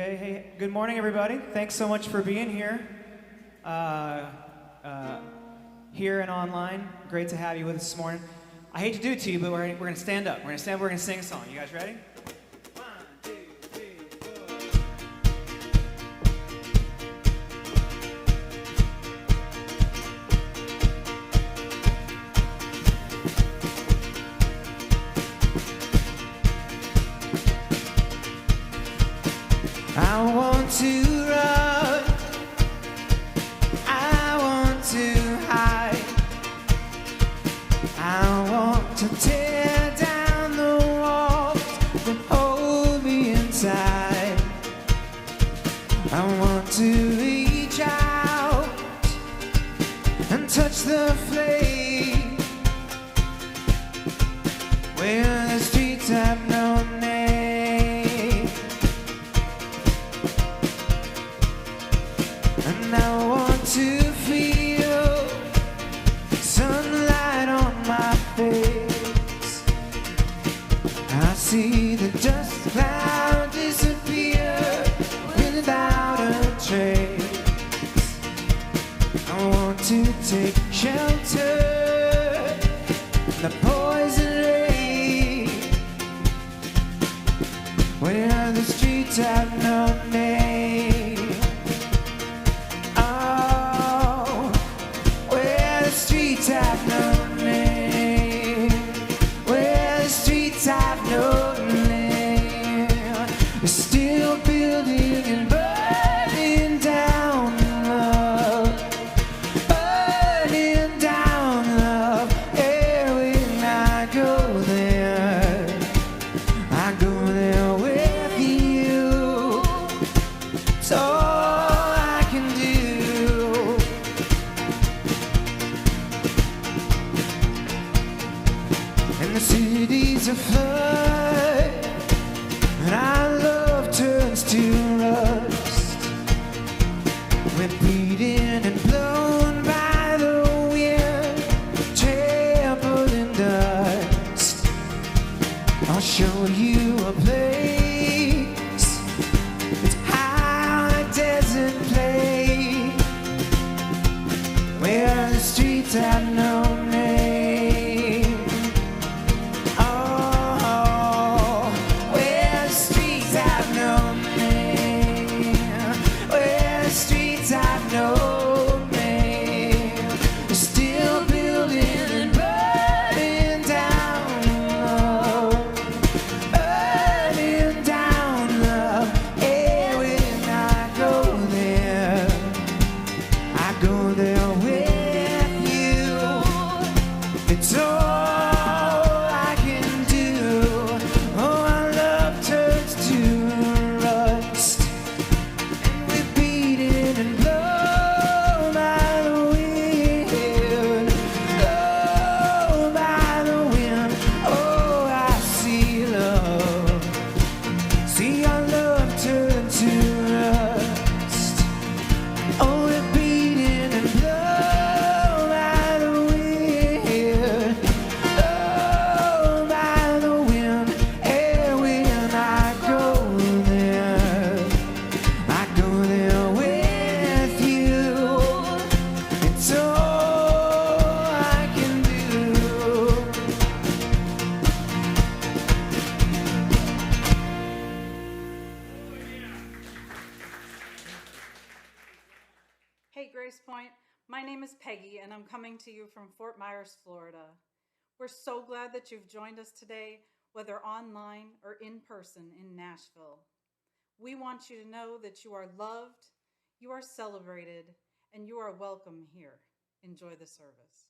Okay, hey, good morning, everybody. Thanks so much for being here. Here and online. Great to have you with us this morning. I hate to do it to you, but we're going to stand up. We're going to sing a song. You guys ready? I want to run, I want to hide, I want to tear down the walls that hold me inside. I want to reach out and touch the flame where the streets have no name. And I want to feel sunlight on my face. I see the dust cloud disappear without a trace. I want to take shelter in the poison rain where the streets have no name. Have no name, where the streets have no name. We're still building and burning down love, burning down love. Yeah, when I go there with you. It's all I can do. And the city's aflood, and our love turns to rust. We're beaten and blown by the wind, trampled in dust. I'll show you a place, it's high on a desert plain, where the streets have no name. My name is Peggy, and I'm coming to you from Fort Myers, Florida. We're so glad that you've joined us today, whether online or in person in Nashville. We want you to know that you are loved, you are celebrated, and you are welcome here. Enjoy the service.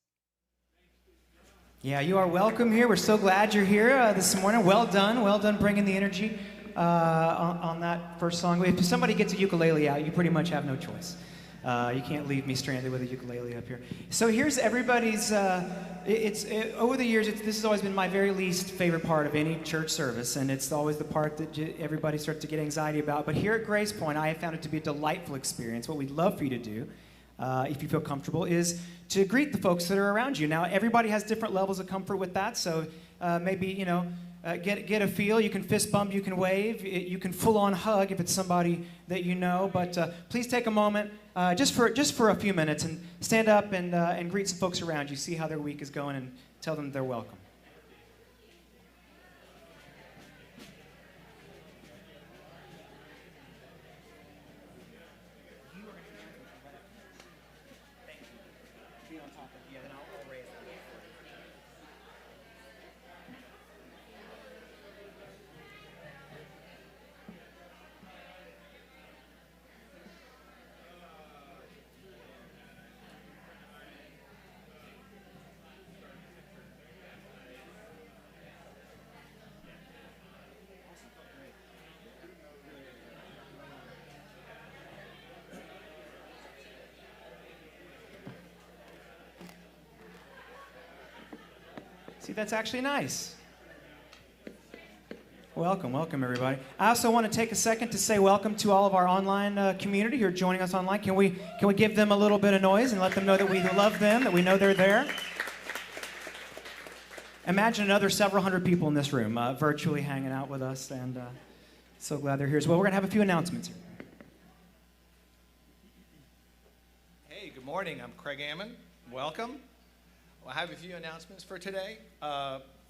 Yeah, you are welcome here. We're so glad you're here this morning. Well done bringing the energy on that first song. If somebody gets a ukulele out, you pretty much have no choice. You can't leave me stranded with a ukulele up here. So here's everybody's, over the years, this has always been my very least favorite part of any church service, and it's always the part that everybody starts to get anxiety about. But here at Grace Point, I have found it to be a delightful experience. What we'd love for you to do, if you feel comfortable, is to greet the folks that are around you. Now, everybody has different levels of comfort with that, so maybe, get a feel. You can fist bump, you can wave, you can full-on hug if it's somebody that you know. But please take a moment, just for a few minutes, and stand up and greet some folks around you. See how their week is going, and tell them they're welcome. See, that's actually nice. Welcome, everybody. I also want to take a second to say welcome to all of our online community who are joining us online. Can we give them a little bit of noise and let them know that we love them, that we know they're there? Imagine another several hundred people in this room virtually hanging out with us, and so glad they're here as well. We're going to have a few announcements here. Hey, good morning. I'm Craig Ammon. Welcome. I have a few announcements for today.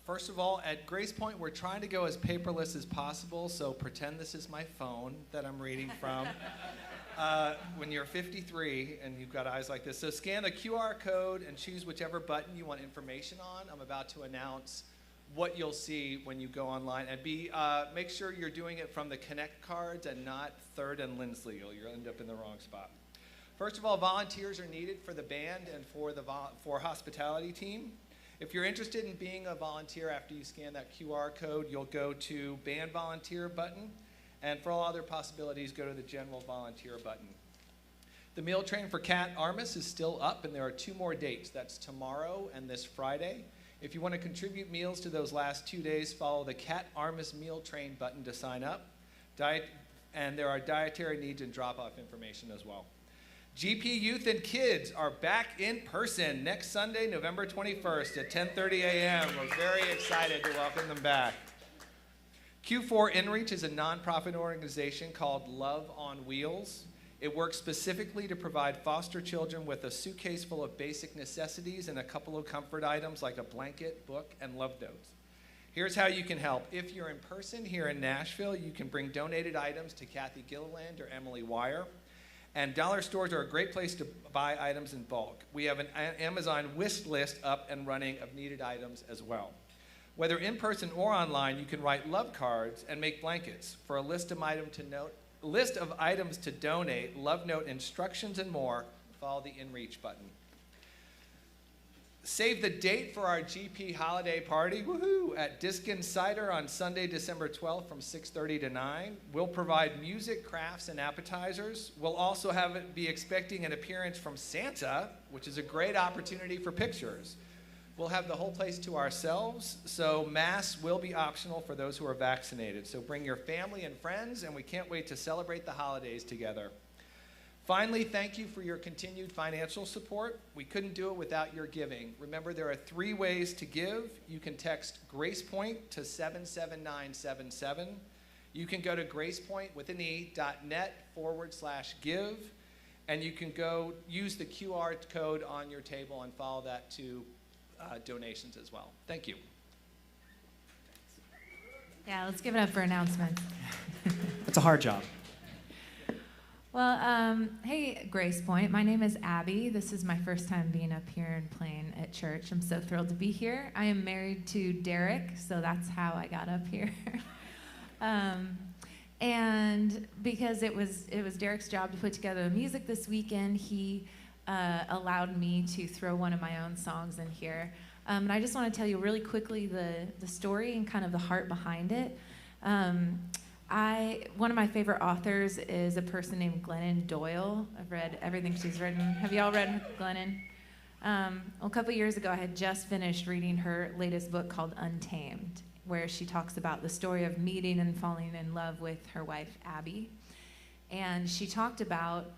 First of all, at Grace Point, we're trying to go as paperless as possible, so pretend this is my phone that I'm reading from. When you're 53 and you've got eyes like this. So scan the QR code and choose whichever button you want information on. I'm about to announce what you'll see when you go online. And make sure you're doing it from the Connect cards and not 3rd and Lindsley. You'll end up in the wrong spot. First of all, volunteers are needed for the band and for hospitality team. If you're interested in being a volunteer after you scan that QR code, you'll go to band volunteer button. And for all other possibilities, go to the general volunteer button. The meal train for Cat Armis is still up, and there are 2 more dates. That's tomorrow and this Friday. If you want to contribute meals to those last 2 days, follow the Cat Armis meal train button to sign up. And there are dietary needs and drop-off information as well. GP Youth and Kids are back in person next Sunday, November 21st at 10:30 a.m. We're very excited to welcome them back. Q4 InReach is a nonprofit organization called Love on Wheels. It works specifically to provide foster children with a suitcase full of basic necessities and a couple of comfort items like a blanket, book, and love notes. Here's how you can help. If you're in person here in Nashville, you can bring donated items to Kathy Gilliland or Emily Wire. And dollar stores are a great place to buy items in bulk. We have an Amazon wish list up and running of needed items as well. Whether in person or online, you can write love cards and make blankets. For a list of items to donate, love note instructions, and more, follow the InReach button. Save the date for our GP holiday party, woohoo, at Diskin Cider on Sunday, December 12th from 6:30 to 9. We'll provide music, crafts, and appetizers. We'll also be expecting an appearance from Santa, which is a great opportunity for pictures. We'll have the whole place to ourselves, so masks will be optional for those who are vaccinated. So bring your family and friends, and we can't wait to celebrate the holidays together. Finally, thank you for your continued financial support. We couldn't do it without your giving. Remember, there are 3 ways to give. You can text GracePoint to 77977. You can go to gracepoint.net/give, and you can go use the QR code on your table and follow that to donations as well. Thank you. Yeah, let's give it up for announcements. That's a hard job. Well, hey, Grace Point. My name is Abby. This is my first time being up here and playing at church. I'm so thrilled to be here. I am married to Derek, so that's how I got up here. And because it was Derek's job to put together the music this weekend, he allowed me to throw one of my own songs in here. And I just want to tell you really quickly the story and kind of the heart behind it. One of my favorite authors is a person named Glennon Doyle. I've read everything she's written. Have you all read Glennon? A couple years ago, I had just finished reading her latest book called Untamed, where she talks about the story of meeting and falling in love with her wife, Abby. And she talked about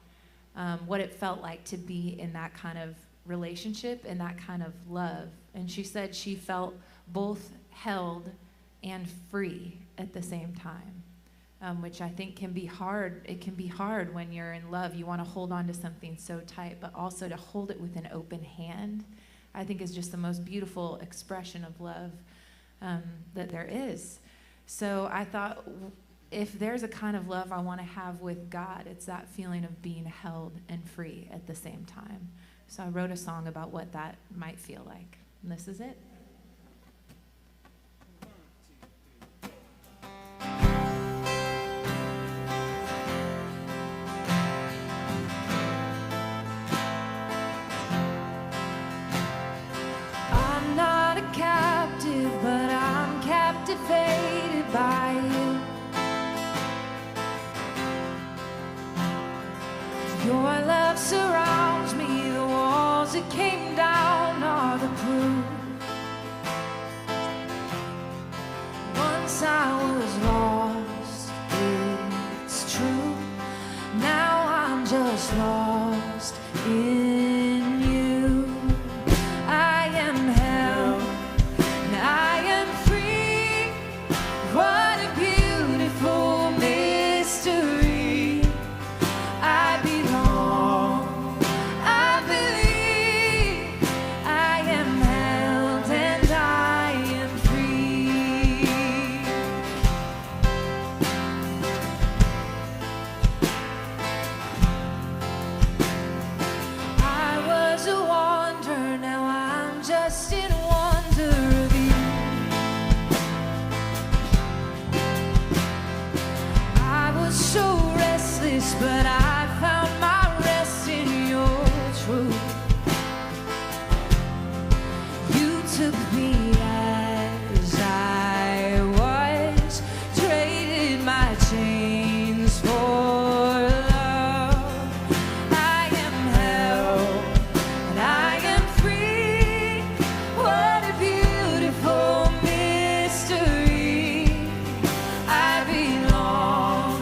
what it felt like to be in that kind of relationship and that kind of love. And she said she felt both held and free at the same time, which I think can be hard. It can be hard when you're in love. You want to hold on to something so tight, but also to hold it with an open hand, I think is just the most beautiful expression of love that there is. So I thought, if there's a kind of love I want to have with God, it's that feeling of being held and free at the same time. So I wrote a song about what that might feel like. And this is it. I'm not a captive, but I'm captivated by you. Your love surrounds me, the walls that came down are the proof. Once I was lost, it's true. Now I'm just lost in you. I am held and I am free. What a beautiful mystery. I belong, I believe, I am held and I am free. I was a wanderer, now I'm just in wonder of you. I was so restless, but I found my rest in your truth. You took me as I was, traded my chains for love. I am held and I am free. What a beautiful mystery. I belong,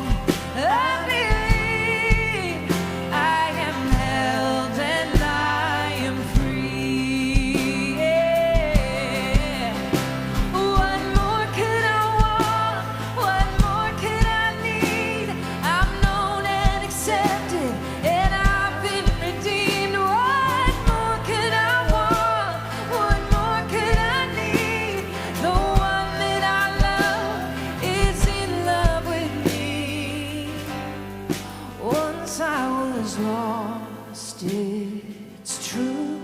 I believe, I am held and I am free. Yeah. What more could I want? What more could I need? I'm known and accepted, and I've been redeemed. What more could I want? What more could I need? The one that I love is in love with me. Once I was lost, it's true.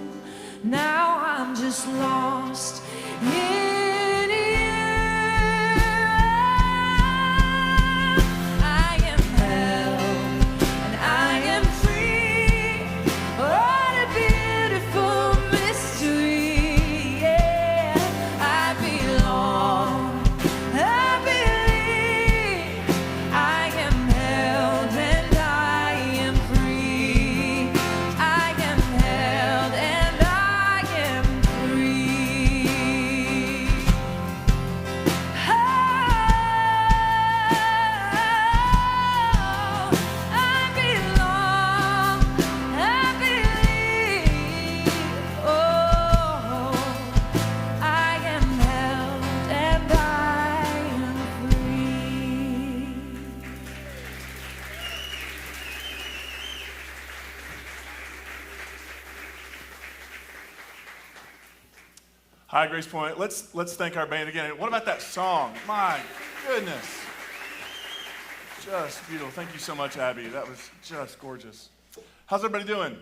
Now I'm just lost in you. I am held and I am free. What a beautiful mystery. Yeah, I belong, I believe, I am held and I am free. I am held and I am free. Oh, I belong, I believe. Oh, I am held and I am free. Hi, Grace Point. Let's thank our band again. What about that song? My goodness. Just beautiful. Thank you so much, Abby. That was just gorgeous. How's everybody doing?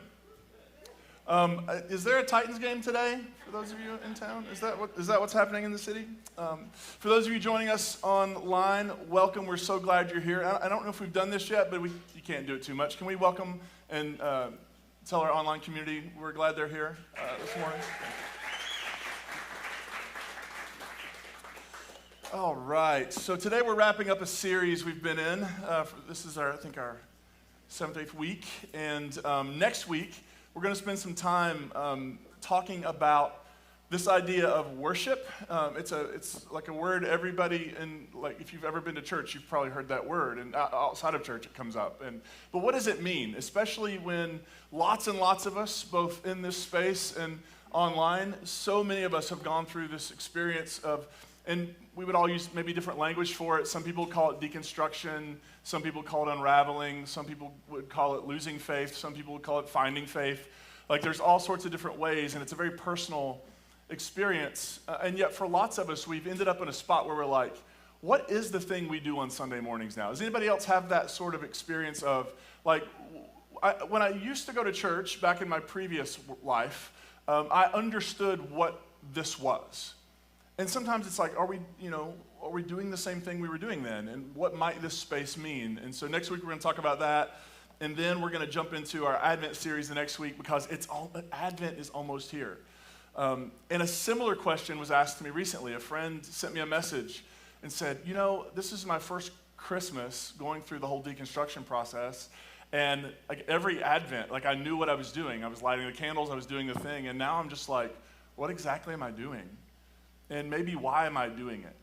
Is there a Titans game today for those of you in town? Is that what's happening in the city? For those of you joining us online, welcome. We're so glad you're here. I don't know if we've done this yet, but you can't do it too much. Can we welcome and tell our online community we're glad they're here this morning? All right, so today we're wrapping up a series we've been in. This is I think our 7th, 8th week, and next week we're going to spend some time talking about this idea of worship. It's like a word everybody if you've ever been to church, you've probably heard that word, and outside of church it comes up. But what does it mean, especially when lots and lots of us, both in this space and online, so many of us have gone through this experience of And we would all use maybe different language for it. Some people call it deconstruction. Some people call it unraveling. Some people would call it losing faith. Some people would call it finding faith. Like there's all sorts of different ways, and it's a very personal experience. And yet for lots of us, we've ended up in a spot where we're like, what is the thing we do on Sunday mornings now? Does anybody else have that sort of experience of, like, when I used to go to church back in my previous life, I understood what this was. And sometimes it's like, are we doing the same thing we were doing then? And what might this space mean? And so next week we're going to talk about that. And then we're going to jump into our Advent series the next week because Advent is almost here. And a similar question was asked to me recently. A friend sent me a message and said, this is my first Christmas going through the whole deconstruction process. And like every Advent, like I knew what I was doing. I was lighting the candles, I was doing the thing. And now I'm just like, what exactly am I doing? And maybe why am I doing it?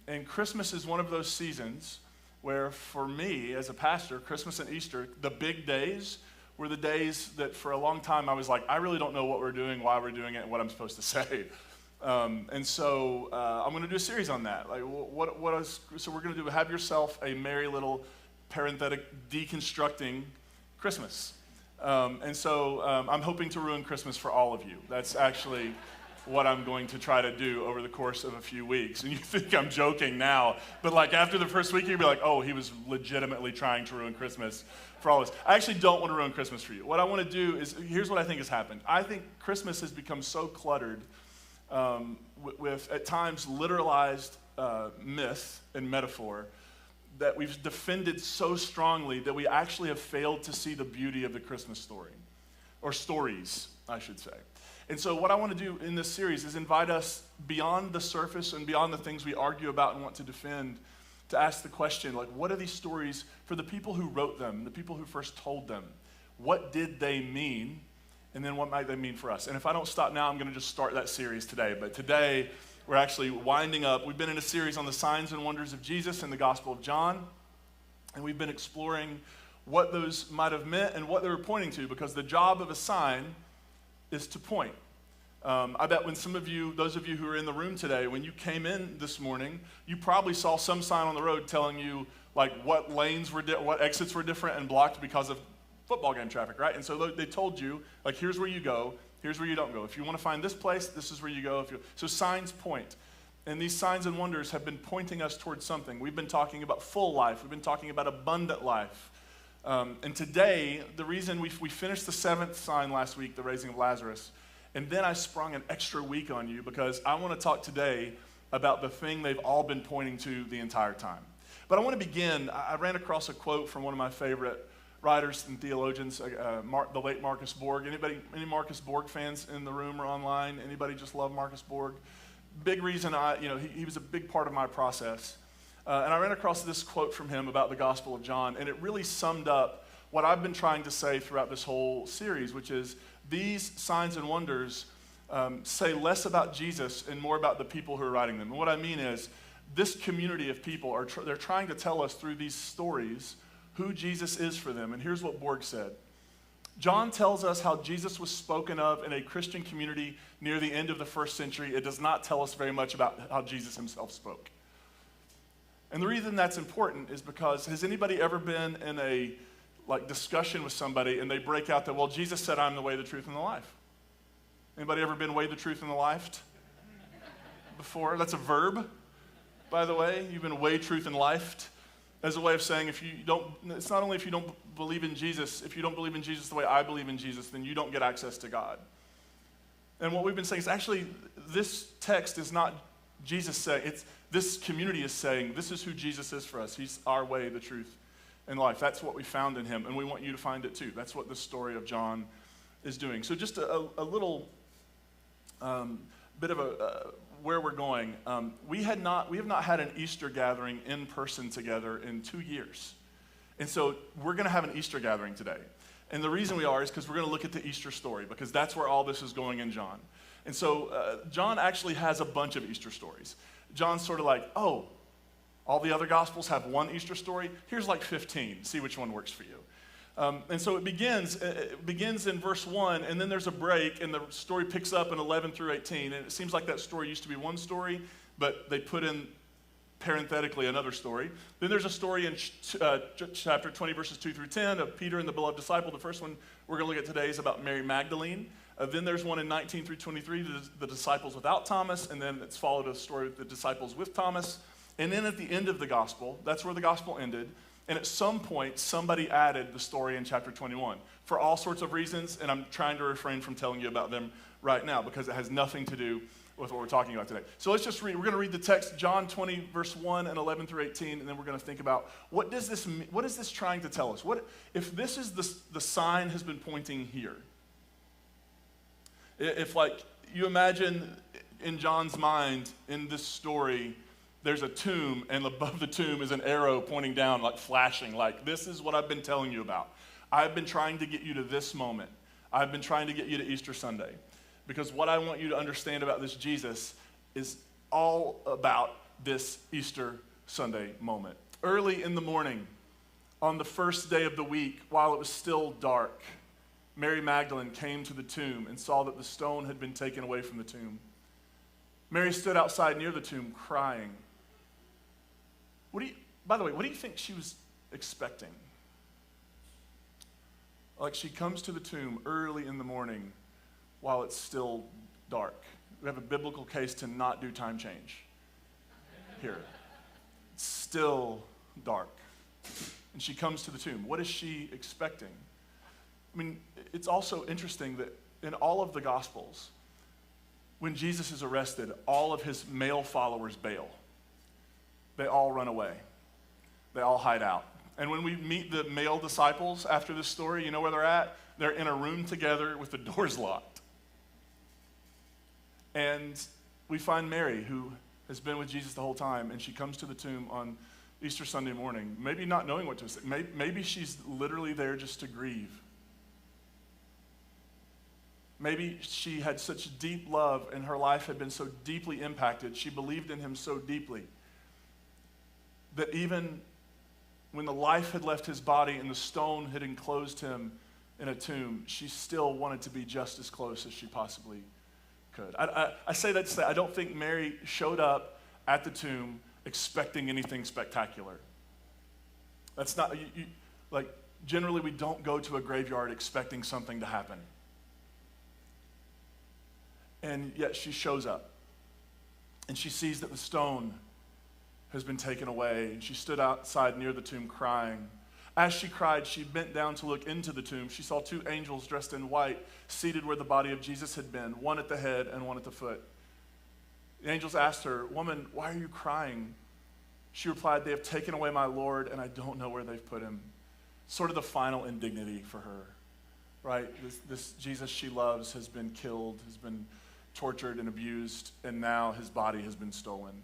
And Christmas is one of those seasons where for me as a pastor, Christmas and Easter, the big days were the days that for a long time I was like, I really don't know what we're doing, why we're doing it, and what I'm supposed to say. And so I'm going to do a series on that. Like, so we're going to do Have Yourself a Merry Little Parenthetic Deconstructing Christmas. And so I'm hoping to ruin Christmas for all of you. That's actually what I'm going to try to do over the course of a few weeks. And you think I'm joking now, but like after the first week, you'll be like, oh, he was legitimately trying to ruin Christmas for all of us. I actually don't want to ruin Christmas for you. What I want to do is, here's what I think has happened. I think Christmas has become so cluttered with at times literalized myth and metaphor that we've defended so strongly that we actually have failed to see the beauty of the Christmas story, or stories, I should say. And so what I want to do in this series is invite us beyond the surface and beyond the things we argue about and want to defend to ask the question, like, what are these stories for the people who wrote them, the people who first told them? What did they mean? And then what might they mean for us? And if I don't stop now, I'm going to just start that series today. But today, we're actually winding up. We've been in a series on the signs and wonders of Jesus in the Gospel of John. And we've been exploring what those might have meant and what they were pointing to, because the job of a sign is to point. I bet when some of you, those of you who are in the room today, when you came in this morning, you probably saw some sign on the road telling you like what lanes were, what exits were different and blocked because of football game traffic, right? And so they told you, like, here's where you go, here's where you don't go. If you want to find this place, this is where you go. So signs point. And these signs and wonders have been pointing us towards something. We've been talking about full life. We've been talking about abundant life. And today, the reason we finished the 7th sign last week, the Raising of Lazarus, and then I sprung an extra week on you because I want to talk today about the thing they've all been pointing to the entire time. But I want to begin. I ran across a quote from one of my favorite writers and theologians, the late Marcus Borg. Any Marcus Borg fans in the room or online? Anybody just love Marcus Borg? Big reason he was a big part of my process. And I ran across this quote from him about the Gospel of John, and it really summed up what I've been trying to say throughout this whole series, which is these signs and wonders say less about Jesus and more about the people who are writing them. And what I mean is this community of people, they're trying to tell us through these stories who Jesus is for them. And here's what Borg said. John tells us how Jesus was spoken of in a Christian community near the end of the 1st century. It does not tell us very much about how Jesus himself spoke. And the reason that's important is because has anybody ever been in a discussion with somebody and they break out that, well, Jesus said, I'm the way, the truth, and the life? Anybody ever been way, the truth, and the life before? That's a verb, by the way. You've been way, truth, and life as a way of saying it's not only if you don't believe in Jesus, if you don't believe in Jesus the way I believe in Jesus, then you don't get access to God. And what we've been saying is actually this text is not Jesus saying, this community is saying, this is who Jesus is for us. He's our way, the truth, and life. That's what we found in him, and we want you to find it too. That's what the story of John is doing. So just a little bit of where we're going. We have not had an Easter gathering in person together in 2 years. And so we're going to have an Easter gathering today. And the reason we are is because we're going to look at the Easter story, because that's where all this is going in John. And so John actually has a bunch of Easter stories. John's sort of like, oh, all the other Gospels have one Easter story. Here's like 15. See which one works for you. And so it begins in verse 1, and then there's a break, and the story picks up in 11 through 18. And it seems like that story used to be one story, but they put in parenthetically another story. Then there's a story in chapter 20, verses 2 through 10 of Peter and the beloved disciple. The first one we're going to look at today is about Mary Magdalene. Then there's one in 19 through 23, the disciples without Thomas, and then it's followed a story with the disciples with Thomas. And then at the end of the gospel, that's where the gospel ended, and at some point, somebody added the story in chapter 21 for all sorts of reasons, and I'm trying to refrain from telling you about them right now because it has nothing to do with what we're talking about today. So let's just read. We're going to read the text, John 20, verse 1 and 11 through 18, and then we're going to think about what is this trying to tell us? What if this is the sign has been pointing here? If, like, you imagine in John's mind, in this story, there's a tomb, and above the tomb is an arrow pointing down, like flashing, like, this is what I've been telling you about. I've been trying to get you to this moment. I've been trying to get you to Easter Sunday. Because what I want you to understand about this Jesus is all about this Easter Sunday moment. Early in the morning, on the first day of the week, while it was still dark, Mary Magdalene came to the tomb and saw that the stone had been taken away from the tomb. Mary stood outside near the tomb crying. By the way, what do you think she was expecting? Like, she comes to the tomb early in the morning while it's still dark. We have a biblical case to not do time change here. It's still dark. And she comes to the tomb. What is she expecting? I mean, it's also interesting that in all of the Gospels, when Jesus is arrested, all of his male followers bail. They all run away. They all hide out. And when we meet the male disciples after this story, you know where they're at? They're in a room together with the doors locked. And we find Mary, who has been with Jesus the whole time, and she comes to the tomb on Easter Sunday morning, maybe not knowing what to say. Maybe she's literally there just to grieve. Maybe she had such deep love and her life had been so deeply impacted, she believed in him so deeply, that even when the life had left his body and the stone had enclosed him in a tomb, she still wanted to be just as close as she possibly could. I say that to say I don't think Mary showed up at the tomb expecting anything spectacular. That's not, like, generally we don't go to a graveyard expecting something to happen. And yet she shows up, and she sees that the stone has been taken away, and she stood outside near the tomb crying. As she cried, she bent down to look into the tomb. She saw two angels dressed in white seated where the body of Jesus had been, one at the head and one at the foot. The angels asked her, "Woman, why are you crying?" She replied, "They have taken away my Lord, and I don't know where they've put him." Sort of the final indignity for her, right? This Jesus she loves has been killed, has been tortured and abused, and now his body has been stolen.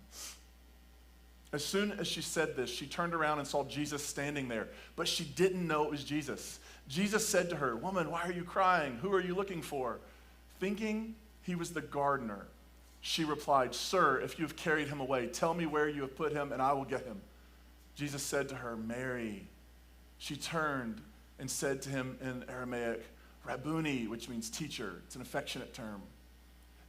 As soon as she said this, she turned around and saw Jesus standing there, but she didn't know it was Jesus. Jesus said to her, "Woman, why are you crying? Who are you looking for?" Thinking he was the gardener, she replied, "Sir, if you have carried him away, tell me where you have put him, and I will get him." Jesus said to her, "Mary." She turned and said to him in Aramaic, "Rabboni," which means teacher. It's an affectionate term.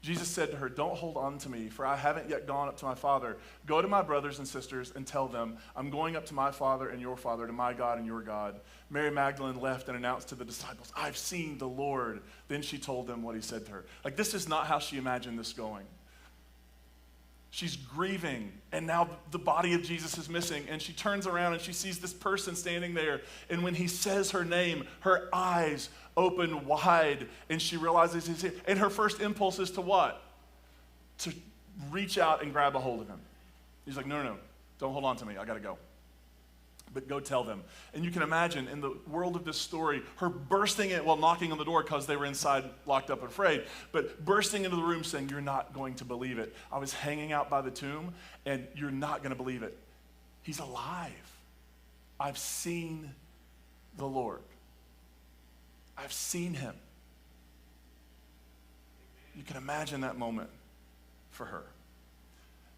Jesus said to her, "Don't hold on to me, for I haven't yet gone up to my Father. Go to my brothers and sisters and tell them, I'm going up to my Father and your Father, to my God and your God." Mary Magdalene left and announced to the disciples, "I've seen the Lord." Then she told them what he said to her. Like, this is not how she imagined this going. She's grieving, and now the body of Jesus is missing, and she turns around and she sees this person standing there, and when he says her name, her eyes open wide, and she realizes he's here. And her first impulse is to what? To reach out and grab a hold of him. He's like, no, don't hold on to me, I gotta go. But go tell them. And you can imagine, in the world of this story, her bursting in, well, knocking on the door because they were inside locked up and afraid, but bursting into the room saying, "You're not going to believe it. I was hanging out by the tomb, and you're not going to believe it. He's alive. I've seen the Lord. I've seen him." You can imagine that moment for her.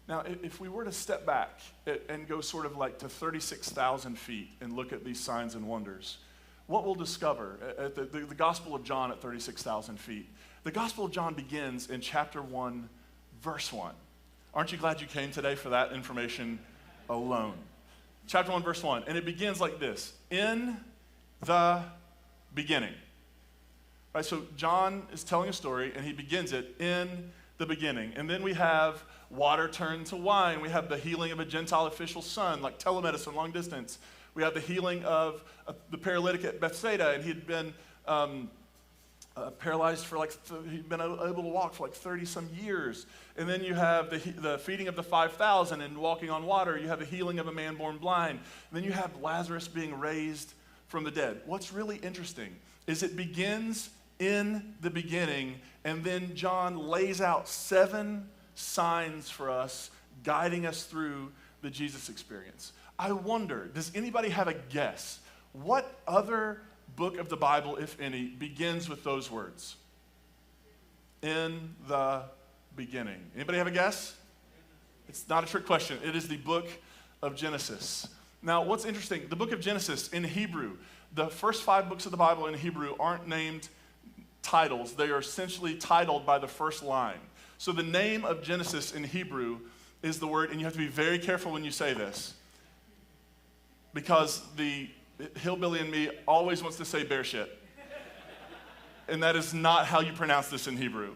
Now, if we were to step back and go sort of like to 36,000 feet and look at these signs and wonders, what we'll discover at the Gospel of John at 36,000 feet, the Gospel of John begins in chapter 1, verse 1. Aren't you glad you came today for that information alone? Chapter 1, verse 1. And it begins like this. In the beginning. Right, so John is telling a story, and he begins it in the beginning. And then we have water turned to wine. We have the healing of a Gentile official's son, like telemedicine, long distance. We have the healing of the paralytic at Bethsaida, and he had been paralyzed for he'd been able to walk for like 30 some years. And then you have the feeding of the 5,000 and walking on water. You have the healing of a man born blind. And then you have Lazarus being raised from the dead. What's really interesting is it begins in the beginning, and then John lays out 7 signs for us, guiding us through the Jesus experience. I wonder, does anybody have a guess? What other book of the Bible, if any, begins with those words? In the beginning. Anybody have a guess? It's not a trick question. It is the book of Genesis. Now, what's interesting, the book of Genesis in Hebrew, the first 5 books of the Bible in Hebrew aren't named titles. They are essentially titled by the first line. So the name of Genesis in Hebrew is the word, and you have to be very careful when you say this, because the hillbilly in me always wants to say Bereshit. And that is not how you pronounce this in Hebrew.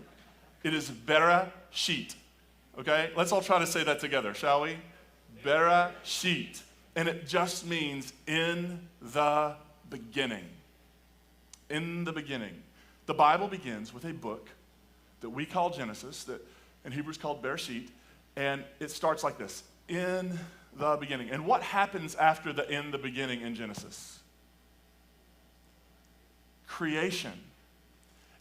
It is Bereshit. Okay? Let's all try to say that together, shall we? Bereshit. And it just means in the beginning. In the beginning. The Bible begins with a book that we call Genesis, that in Hebrew is called Bereshit, and it starts like this, in the beginning. And what happens after the in the beginning in Genesis? Creation.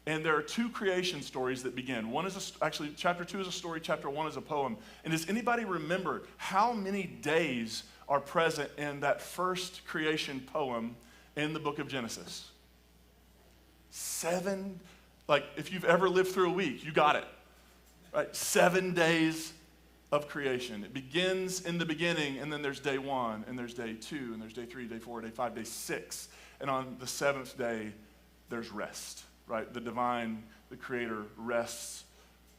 And there are 2 creation stories that begin. One is actually, chapter 2 is a story, chapter 1 is a poem. And does anybody remember how many days are present in that first creation poem in the book of Genesis? 7, like if you've ever lived through a week, you got it. Right? 7 days of creation. It begins in the beginning, and then there's day 1, and there's day 2, and there's day 3, day 4, day 5, day 6. And on the 7th day, there's rest, right? The divine, the creator, rests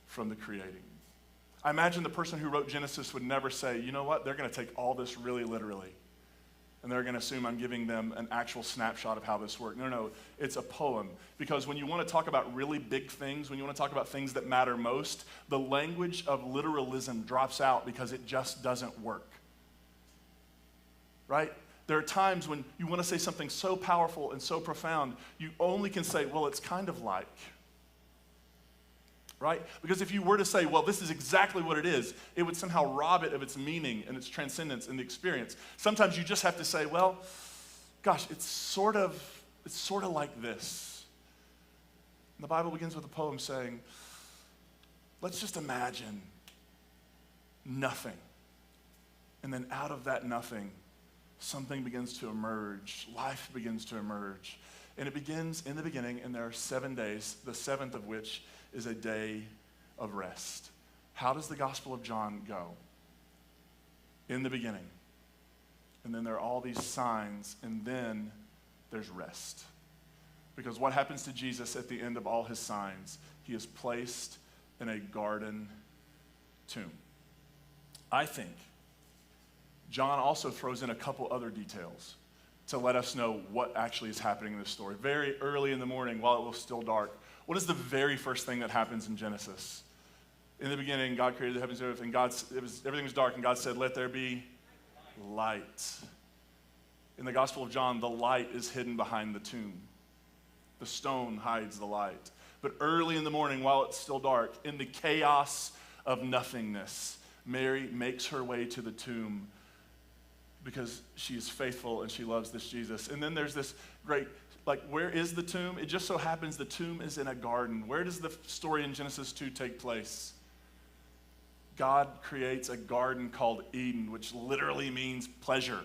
from the creating. I imagine the person who wrote Genesis would never say, you know what, they're going to take all this really literally. And they're going to assume I'm giving them an actual snapshot of how this worked. No, it's a poem. Because when you want to talk about really big things, when you want to talk about things that matter most, the language of literalism drops out because it just doesn't work. Right? There are times when you want to say something so powerful and so profound, you only can say, well, it's kind of like. Right? Because if you were to say, well, this is exactly what it is, it would somehow rob it of its meaning and its transcendence and the experience. Sometimes you just have to say, well, gosh, it's sort of like this. And the Bible begins with a poem saying, let's just imagine nothing. And then out of that nothing, something begins to emerge. Life begins to emerge. And it begins in the beginning, and there are 7 days, the 7th of which is a day of rest. How does the Gospel of John go? In the beginning. And then there are all these signs, and then there's rest. Because what happens to Jesus at the end of all his signs? He is placed in a garden tomb. I think John also throws in a couple other details to let us know what actually is happening in this story. Very early in the morning, while it was still dark, what is the very first thing that happens in Genesis? In the beginning, God created the heavens and earth, and everything was dark, and God said, let there be light. In the Gospel of John, the light is hidden behind the tomb. The stone hides the light. But early in the morning, while it's still dark, in the chaos of nothingness, Mary makes her way to the tomb because she is faithful and she loves this Jesus. And then there's this great, where is the tomb? It just so happens the tomb is in a garden. Where does the story in Genesis 2 take place? God creates a garden called Eden, which literally means pleasure.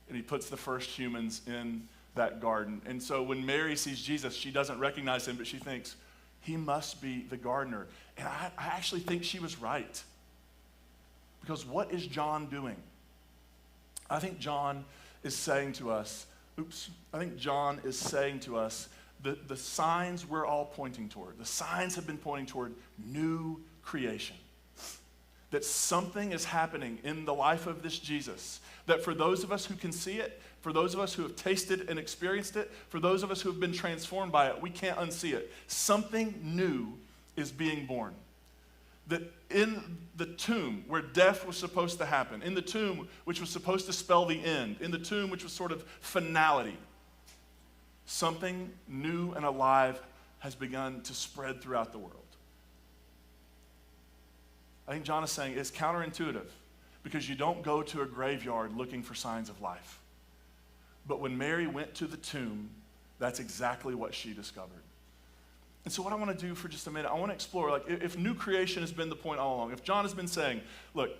And he puts the first humans in that garden. And so when Mary sees Jesus, she doesn't recognize him, but she thinks, he must be the gardener. And I actually think she was right. Because what is John doing? I think John is saying to us, the signs we're all pointing toward. The signs have been pointing toward new creation. that something is happening in the life of this Jesus, that for those of us who can see it, for those of us who have tasted and experienced it, for those of us who have been transformed by it, we can't unsee it. Something new is being born. That in the tomb where death was supposed to happen, in the tomb which was supposed to spell the end, in the tomb which was sort of finality, something new and alive has begun to spread throughout the world. I think John is saying it's counterintuitive because you don't go to a graveyard looking for signs of life. But when Mary went to the tomb, that's exactly what she discovered. And so what I want to do for just a minute, I want to explore, like, if new creation has been the point all along, if John has been saying, look,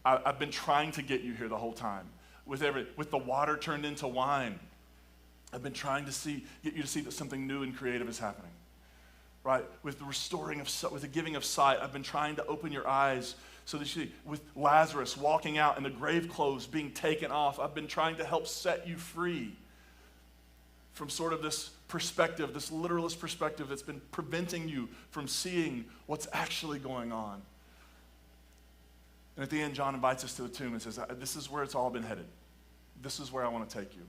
I've been trying to get you here the whole time, with the water turned into wine, I've been trying to get you to see that something new and creative is happening, right? With the restoring with the giving of sight, I've been trying to open your eyes so that you see, with Lazarus walking out and the grave clothes being taken off, I've been trying to help set you free from sort of this perspective, this literalist perspective that's been preventing you from seeing what's actually going on. And at the end, John invites us to the tomb and says, this is where it's all been headed. This is where I want to take you.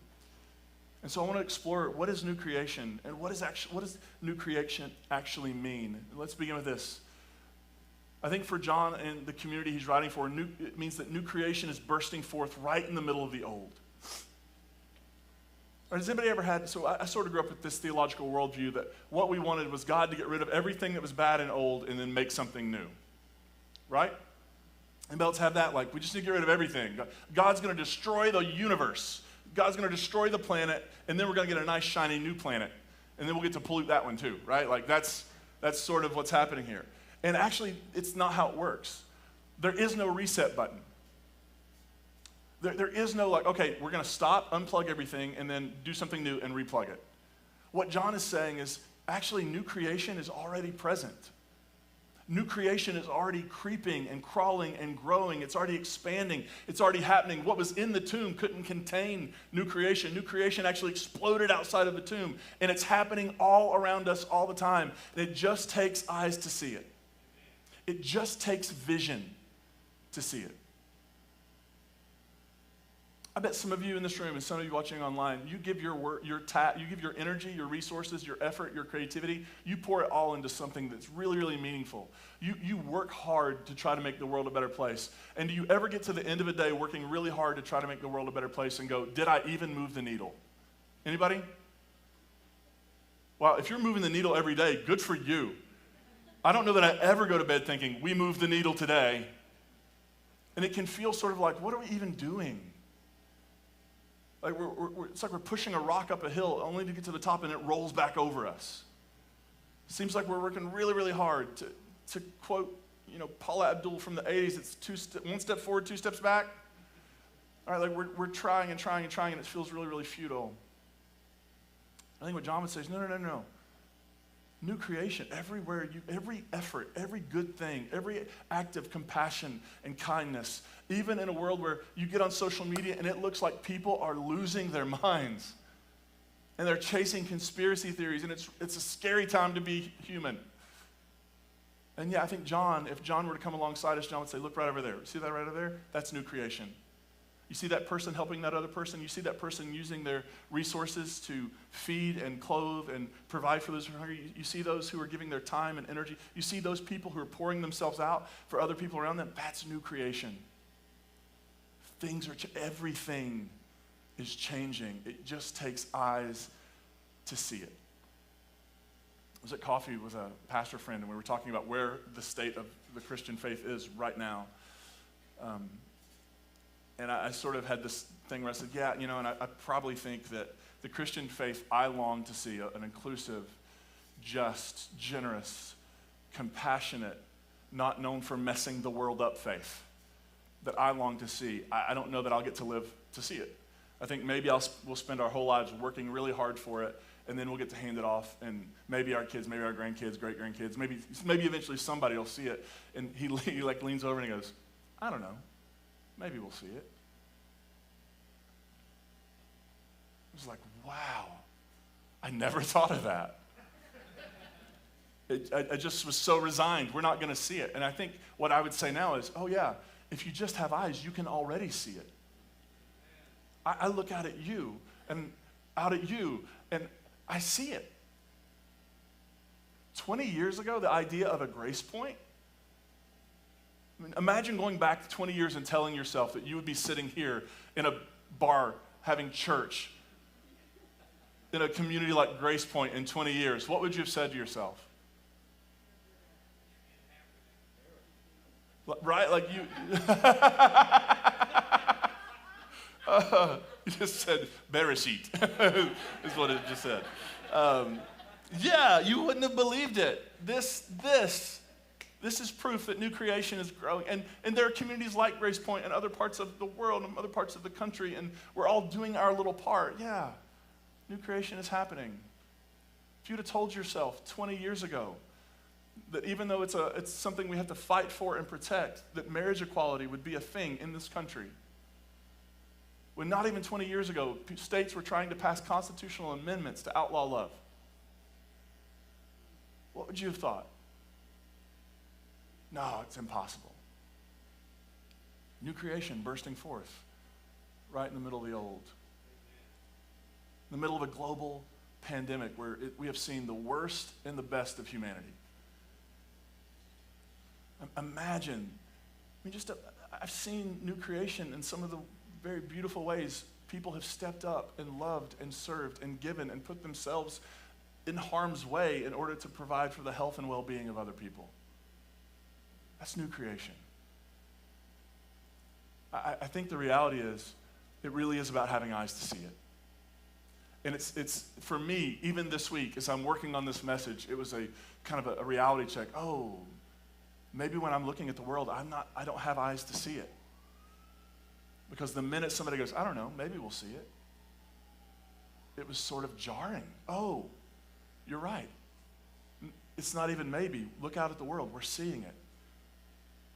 And so I want to explore what is new creation and what does new creation actually mean? Let's begin with this. I think for John and the community he's writing for, it means that new creation is bursting forth right in the middle of the old. Or has anybody ever had, so I sort of grew up with this theological worldview that what we wanted was God to get rid of everything that was bad and old and then make something new, right? Anybody else have that? Like, we just need to get rid of everything. God's going to destroy the universe. God's going to destroy the planet, and then we're going to get a nice, shiny new planet. And then we'll get to pollute that one too, right? Like, that's sort of what's happening here. And actually, it's not how it works. There is no reset button. There is no like, okay, we're going to stop, unplug everything, and then do something new and replug it. What John is saying is, actually, new creation is already present. New creation is already creeping and crawling and growing. It's already expanding. It's already happening. What was in the tomb couldn't contain new creation. New creation actually exploded outside of the tomb, and it's happening all around us all the time. And it just takes eyes to see it. It just takes vision to see it. I bet some of you in this room and some of you watching online, you give your work, you give your energy, your resources, your effort, your creativity, you pour it all into something that's really, really meaningful. You work hard to try to make the world a better place. And do you ever get to the end of a day working really hard to try to make the world a better place and go, did I even move the needle? Anybody? Well, if you're moving the needle every day, good for you. I don't know that I ever go to bed thinking, we moved the needle today. And it can feel sort of like, what are we even doing? Like it's like we're pushing a rock up a hill only to get to the top and it rolls back over us. It seems like we're working really, really hard. To quote, Paula Abdul from the 80s, it's one step forward, two steps back. All right, like we're trying and trying and trying, and it feels really, really futile. I think what John would say is, no. New creation, everywhere, every effort, every good thing, every act of compassion and kindness, even in a world where you get on social media and it looks like people are losing their minds and they're chasing conspiracy theories, and it's a scary time to be human. And yeah, I think if John were to come alongside us, John would say, look right over there. See that right over there? That's new creation. You see that person helping that other person? You see that person using their resources to feed and clothe and provide for those who are hungry? You see those who are giving their time and energy? You see those people who are pouring themselves out for other people around them? That's new creation. Everything is changing. It just takes eyes to see it. I was at coffee with a pastor friend, and we were talking about where the state of the Christian faith is right now. And I sort of had this thing where I said, and I probably think that the Christian faith I long to see, an inclusive, just, generous, compassionate, not known for messing the world up faith that I long to see. I don't know that I'll get to live to see it. I think maybe we'll spend our whole lives working really hard for it, and then we'll get to hand it off, and maybe our kids, maybe our grandkids, great-grandkids, maybe eventually somebody will see it, and he leans over and he goes, I don't know. Maybe we'll see it. It was like, wow, I never thought of that. I just was so resigned. We're not going to see it. And I think what I would say now is, oh yeah, if you just have eyes, you can already see it. I look out at you and I see it. 20 years ago, the idea of a grace point, I mean, imagine going back 20 years and telling yourself that you would be sitting here in a bar having church in a community like Grace Point in 20 years. What would you have said to yourself? Right? Like you you just said Bereshit is what it just said. Yeah, you wouldn't have believed it. This is proof that new creation is growing. And there are communities like Grace Point and other parts of the world and other parts of the country, and we're all doing our little part. Yeah, new creation is happening. If you'd have told yourself 20 years ago that even though it's something we have to fight for and protect, that marriage equality would be a thing in this country. When not even 20 years ago, states were trying to pass constitutional amendments to outlaw love. What would you have thought? No, it's impossible. New creation bursting forth right in the middle of the old. In the middle of a global pandemic where we have seen the worst and the best of humanity. Imagine, I've seen new creation in some of the very beautiful ways people have stepped up and loved and served and given and put themselves in harm's way in order to provide for the health and well-being of other people. That's new creation. I think the reality is, it really is about having eyes to see it. And it's for me, even this week, as I'm working on this message, it was a kind of a reality check. Oh, maybe when I'm looking at the world, I don't have eyes to see it. Because the minute somebody goes, I don't know, maybe we'll see it, it was sort of jarring. Oh, you're right. It's not even maybe. Look out at the world. We're seeing it.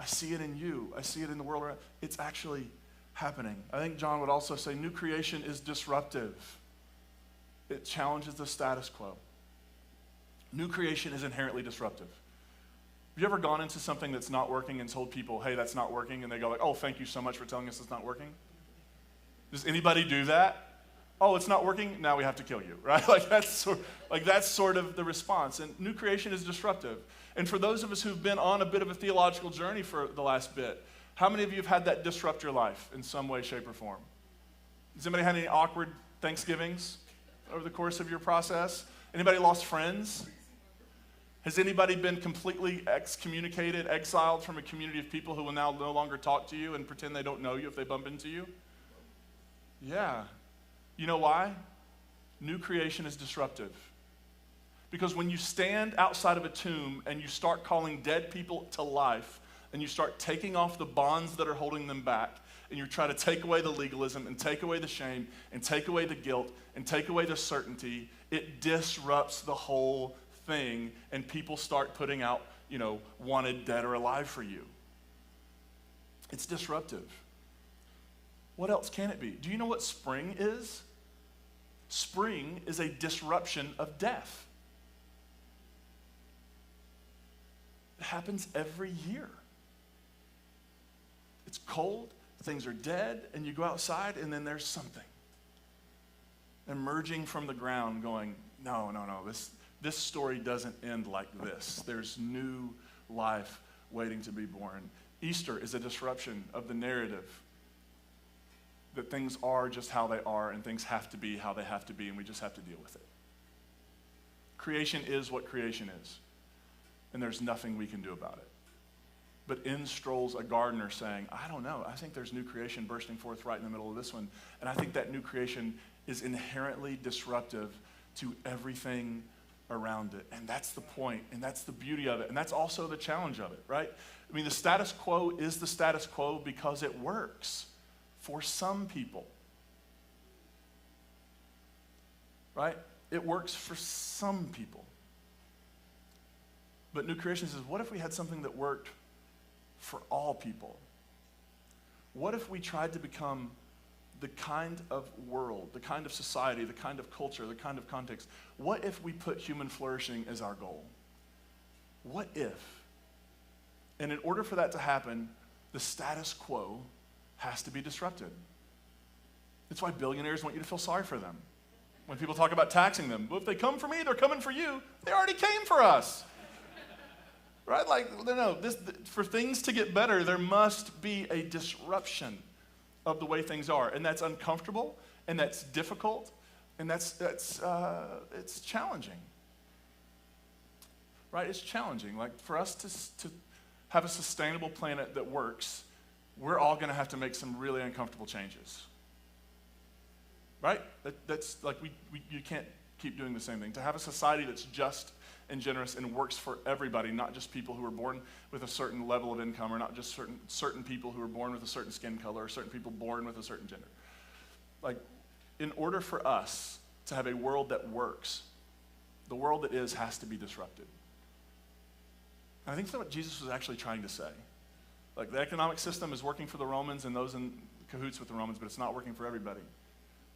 I see it in you. I see it in the world around. It's actually happening. I think John would also say new creation is disruptive. It challenges the status quo. New creation is inherently disruptive. Have you ever gone into something that's not working and told people, hey, that's not working, and they go like, oh, thank you so much for telling us it's not working? Does anybody do that? Oh, it's not working, now we have to kill you, right? That's sort of the response. And new creation is disruptive. And for those of us who've been on a bit of a theological journey for the last bit, how many of you have had that disrupt your life in some way, shape, or form? Has anybody had any awkward Thanksgivings over the course of your process? Anybody lost friends? Has anybody been completely excommunicated, exiled from a community of people who will now no longer talk to you and pretend they don't know you if they bump into you? Yeah. You know why? New creation is disruptive. Because when you stand outside of a tomb and you start calling dead people to life, and you start taking off the bonds that are holding them back, and you try to take away the legalism and take away the shame and take away the guilt and take away the certainty, it disrupts the whole thing, and people start putting out, wanted, dead, or alive for you. It's disruptive. What else can it be? Do you know what spring is? Spring is a disruption of death. It happens every year. It's cold, things are dead, and you go outside, and then there's something emerging from the ground going, no, this story doesn't end like this. There's new life waiting to be born. Easter is a disruption of the narrative that things are just how they are and things have to be how they have to be, and we just have to deal with it. Creation is what creation is, and there's nothing we can do about it. But in strolls a gardener saying, I don't know, I think there's new creation bursting forth right in the middle of this one, and I think that new creation is inherently disruptive to everything around it. And that's the point, and that's the beauty of it, and that's also the challenge of it, right? I mean, the status quo is the status quo because it works for some people, right? It works for some people. But new creation says, what if we had something that worked for all people? What if we tried to become the kind of world, the kind of society, the kind of culture, the kind of context? What if we put human flourishing as our goal? what if? And in order for that to happen, the status quo has to be disrupted. It's why billionaires want you to feel sorry for them. When people talk about taxing them, well, if they come for me, they're coming for you. They already came for us. Right? Like, no, for things to get better, there must be a disruption of the way things are. And that's uncomfortable, and that's difficult, and it's challenging. Right? It's challenging. Like, for us to have a sustainable planet that works, we're all going to have to make some really uncomfortable changes. Right? That's like, you can't keep doing the same thing. To have a society that's just and generous and works for everybody, not just people who are born with a certain level of income, or not just certain people who are born with a certain skin color, or certain people born with a certain gender. Like, in order for us to have a world that works, the world that is has to be disrupted. And I think that's what Jesus was actually trying to say. Like, the economic system is working for the Romans and those in cahoots with the Romans, but it's not working for everybody.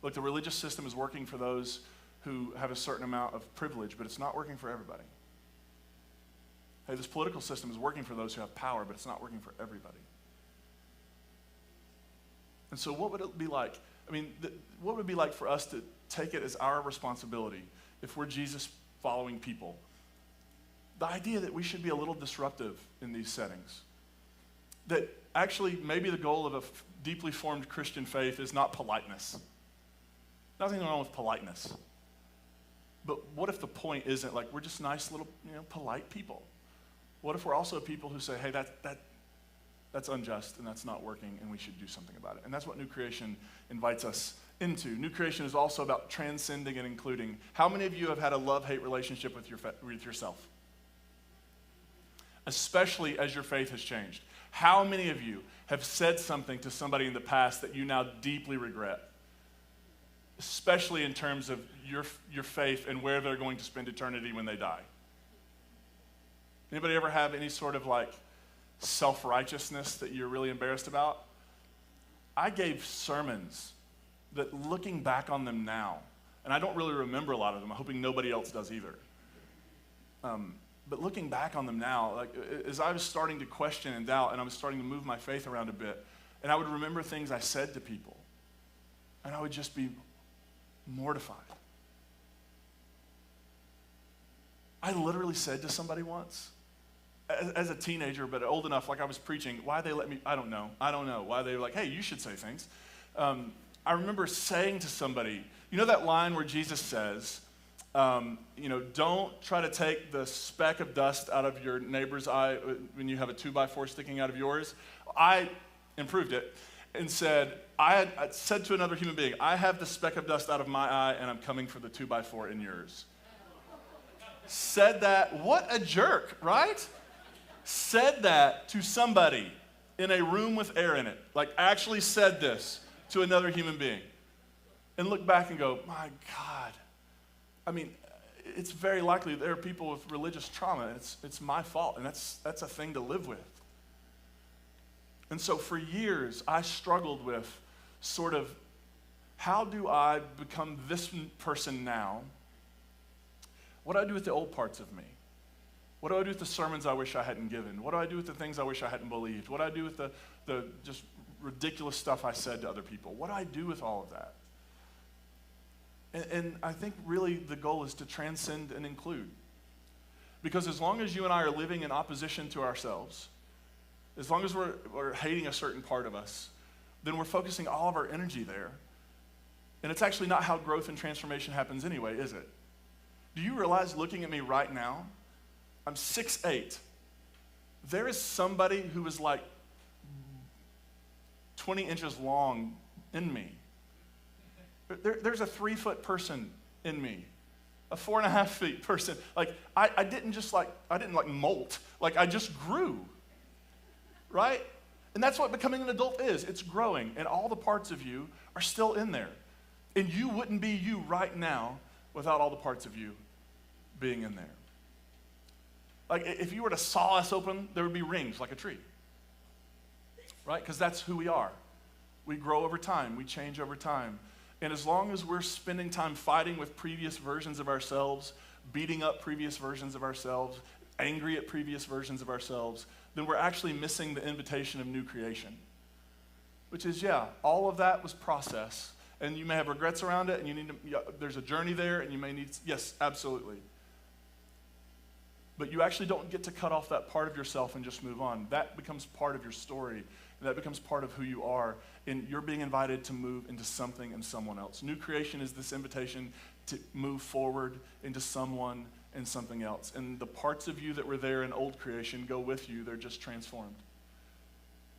Look, the religious system is working for those who have a certain amount of privilege, but it's not working for everybody. Hey, this political system is working for those who have power, but it's not working for everybody. And so what would it be like? I mean, what would it be like for us to take it as our responsibility, if we're Jesus-following people? The idea that we should be a little disruptive in these settings. That actually maybe the goal of a deeply formed Christian faith is not politeness. Nothing wrong with politeness. But what if the point isn't like we're just nice little, polite people? What if we're also people who say, hey, that's unjust and that's not working and we should do something about it? And that's what New Creation invites us into. New Creation is also about transcending and including. How many of you have had a love-hate relationship with yourself? Especially as your faith has changed. How many of you have said something to somebody in the past that you now deeply regret? Especially in terms of your faith and where they're going to spend eternity when they die. Anybody ever have any sort of like self-righteousness that you're really embarrassed about? I gave sermons that, looking back on them now, and I don't really remember a lot of them, I'm hoping nobody else does either. But looking back on them now, like, as I was starting to question and doubt, and I was starting to move my faith around a bit, and I would remember things I said to people, and I would just be mortified. I literally said to somebody once, as a teenager, but old enough, like I was preaching, why they let me, I don't know why they were like, hey, you should say things. I remember saying to somebody, that line where Jesus says, don't try to take the speck of dust out of your neighbor's eye when you have a 2x4 sticking out of yours. I improved it and said, I said to another human being, I have the speck of dust out of my eye and I'm coming for the 2x4 in yours. Said that, what a jerk, right? Said that to somebody in a room with air in it. Like, actually said this to another human being. And look back and go, my God. I mean, it's very likely there are people with religious trauma. It's my fault, and that's a thing to live with. And so for years, I struggled with sort of, how do I become this person now? What do I do with the old parts of me? What do I do with the sermons I wish I hadn't given? What do I do with the things I wish I hadn't believed? What do I do with the just ridiculous stuff I said to other people? What do I do with all of that? And I think really the goal is to transcend and include. Because as long as you and I are living in opposition to ourselves, as long as we're hating a certain part of us, then we're focusing all of our energy there. And it's actually not how growth and transformation happens anyway, is it? Do you realize, looking at me right now, I'm 6'8". There is somebody who is like 20 inches long in me. There's a 3-foot person in me, a 4.5 feet person. Like, I didn't molt. Like, I just grew, right? And that's what becoming an adult is. It's growing, and all the parts of you are still in there. And you wouldn't be you right now without all the parts of you being in there. Like, if you were to saw us open, there would be rings like a tree, right? Because that's who we are. We grow over time. We change over time. And as long as we're spending time fighting with previous versions of ourselves, beating up previous versions of ourselves, angry at previous versions of ourselves, then we're actually missing the invitation of new creation. Which is, yeah, all of that was process. And you may have regrets around it, and there's a journey there, and you may need, yes, absolutely. But you actually don't get to cut off that part of yourself and just move on. That becomes part of your story, and that becomes part of who you are. And you're being invited to move into something and someone else. New creation is this invitation to move forward into someone and something else. And the parts of you that were there in old creation go with you. They're just transformed.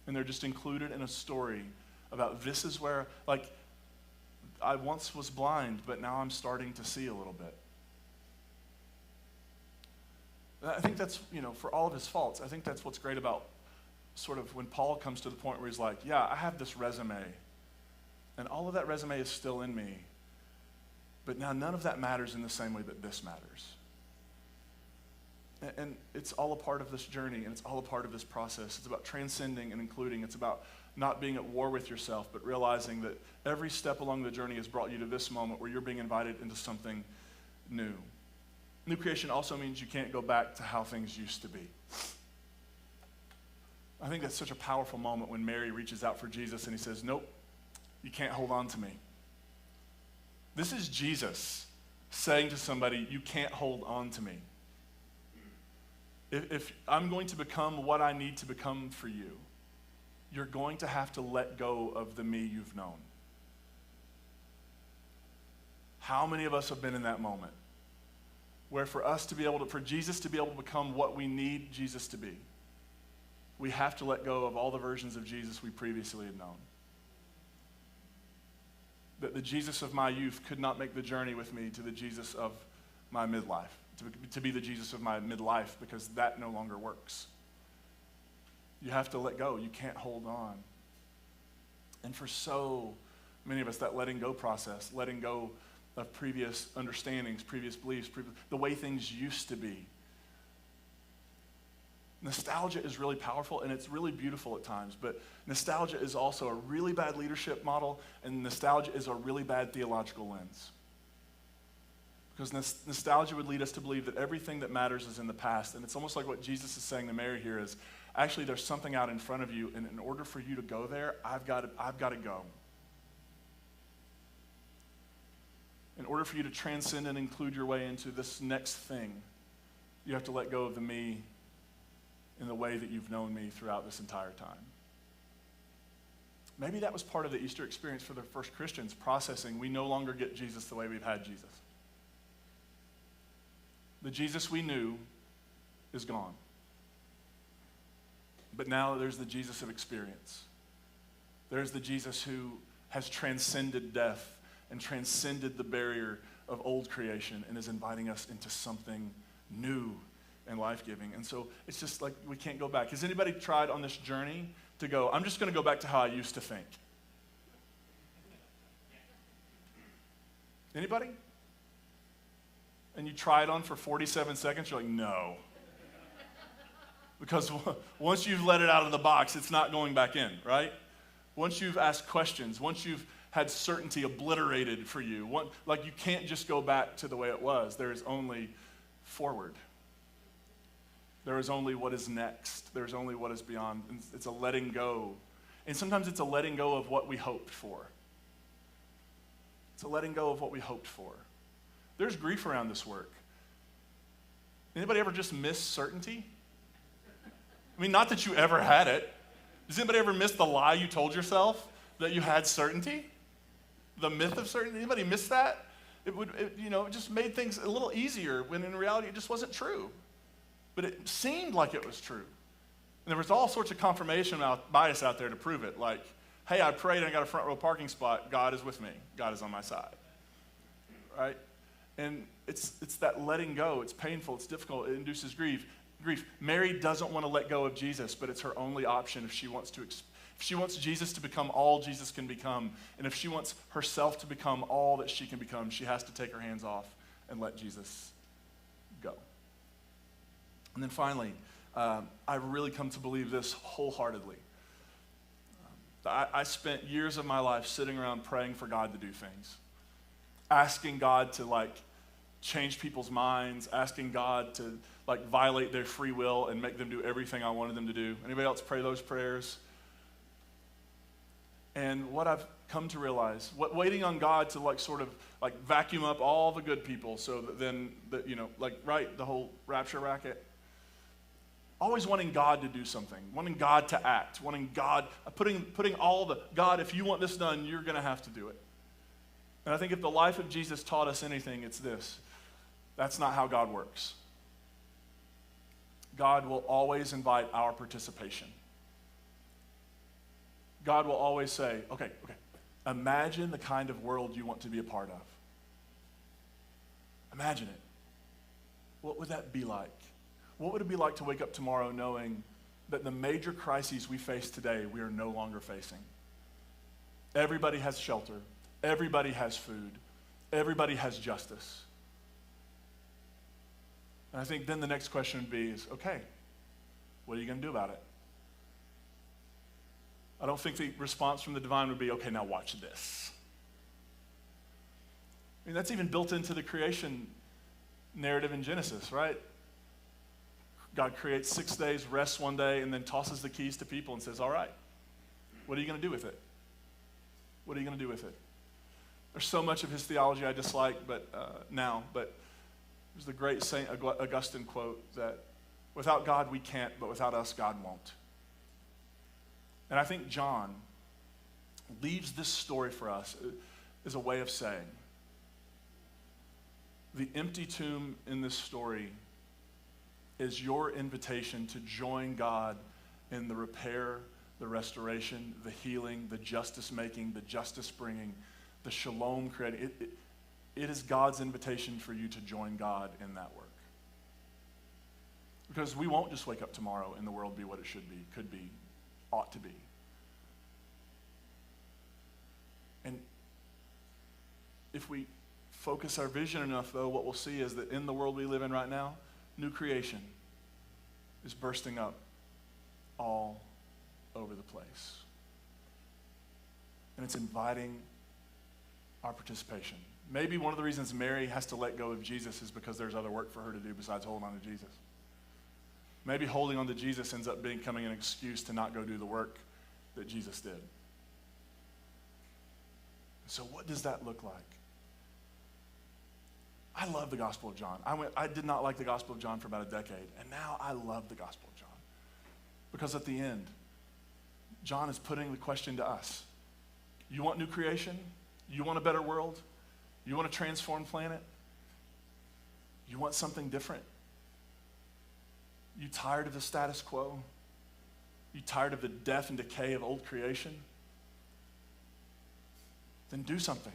And they're just included in a story about this is where, like, I once was blind, but now I'm starting to see a little bit. I think that's, for all of his faults, I think that's what's great about sort of when Paul comes to the point where he's like, yeah, I have this resume, and all of that resume is still in me, but now none of that matters in the same way that this matters. And it's all a part of this journey, and it's all a part of this process. It's about transcending and including. It's about not being at war with yourself, but realizing that every step along the journey has brought you to this moment where you're being invited into something new. New creation also means you can't go back to how things used to be. I think that's such a powerful moment when Mary reaches out for Jesus and he says, nope, you can't hold on to me. This is Jesus saying to somebody, you can't hold on to me. If I'm going to become what I need to become for you, you're going to have to let go of the me you've known. How many of us have been in that moment where for Jesus to be able to become what we need Jesus to be, we have to let go of all the versions of Jesus we previously had known. That the Jesus of my youth could not make the journey with me to the Jesus of my midlife, to be the Jesus of my midlife, because that no longer works. You have to let go. You can't hold on. And for so many of us, that letting go process, letting go of previous understandings, previous beliefs, the way things used to be. Nostalgia is really powerful, and it's really beautiful at times, but nostalgia is also a really bad leadership model, and nostalgia is a really bad theological lens. Because nostalgia would lead us to believe that everything that matters is in the past, and it's almost like what Jesus is saying to Mary here is, actually there's something out in front of you, and in order for you to go there, I've got to go. In order for you to transcend and include your way into this next thing, you have to let go of the me in the way that you've known me throughout this entire time. Maybe that was part of the Easter experience for the first Christians, processing we no longer get Jesus the way we've had Jesus. The Jesus we knew is gone. But now there's the Jesus of experience. There's the Jesus who has transcended death and transcended the barrier of old creation and is inviting us into something new and life-giving. And so it's just like we can't go back. Has anybody tried on this journey to go, I'm just going to go back to how I used to think? Anybody? And you try it on for 47 seconds, you're like, no. Because once you've let it out of the box, it's not going back in, right? Once you've asked questions, once you've had certainty obliterated for you, like you can't just go back to the way it was. There is only forward. There is only what is next. There's only what is beyond. It's a letting go. And sometimes it's a letting go of what we hoped for. It's a letting go of what we hoped for. There's grief around this work. Anybody ever just miss certainty? I mean, not that you ever had it. Does anybody ever miss the lie you told yourself that you had certainty? The myth of certainty? Anybody miss that? It just made things a little easier when in reality it just wasn't true. But it seemed like it was true. And there was all sorts of confirmation bias out there to prove it. Like, hey, I prayed and I got a front row parking spot. God is with me. God is on my side. Right? And it's that letting go. It's painful. It's difficult. It induces grief. Mary doesn't want to let go of Jesus, but it's her only option if she wants to. If she wants Jesus to become all Jesus can become, and if she wants herself to become all that she can become, she has to take her hands off and let Jesus go. And then finally, I've really come to believe this wholeheartedly. I spent years of my life sitting around praying for God to do things, asking God to change people's minds, asking God to like violate their free will and make them do everything I wanted them to do. Anybody else pray those prayers? And what I've come to realize, waiting on God to like sort of like vacuum up all the good people so that then, the whole rapture racket. Always wanting God to do something, wanting God to act, wanting God, putting all the, God, if you want this done, you're going to have to do it. And I think if the life of Jesus taught us anything, it's this. That's not how God works. God will always invite our participation. God will always say, okay, imagine the kind of world you want to be a part of. Imagine it. What would that be like? What would it be like to wake up tomorrow knowing that the major crises we face today, we are no longer facing? Everybody has shelter. Everybody has food. Everybody has justice. And I think then the next question would be okay, what are you going to do about it? I don't think the response from the divine would be, okay, now watch this. I mean, that's even built into the creation narrative in Genesis, right? God creates 6 days, rests one day, and then tosses the keys to people and says, all right, what are you going to do with it? What are you going to do with it? There's so much of his theology I dislike but there's the great St. Augustine quote that without God we can't, but without us God won't. And I think John leaves this story for us as a way of saying the empty tomb in this story is your invitation to join God in the repair, the restoration, the healing, the justice making, the justice bringing, the shalom creating. It is God's invitation for you to join God in that work. Because we won't just wake up tomorrow and the world be what it should be, could be, ought to be. And if we focus our vision enough, though, what we'll see is that in the world we live in right now, new creation is bursting up all over the place. And it's inviting our participation. Maybe one of the reasons Mary has to let go of Jesus is because there's other work for her to do besides holding on to Jesus. Maybe holding on to Jesus ends up becoming an excuse to not go do the work that Jesus did. So what does that look like? I love the Gospel of John. I did not like the Gospel of John for about a decade, and now I love the Gospel of John. Because at the end, John is putting the question to us. You want new creation? You want a better world? You want a transformed planet? You want something different? You tired of the status quo? You tired of the death and decay of old creation? Then do something.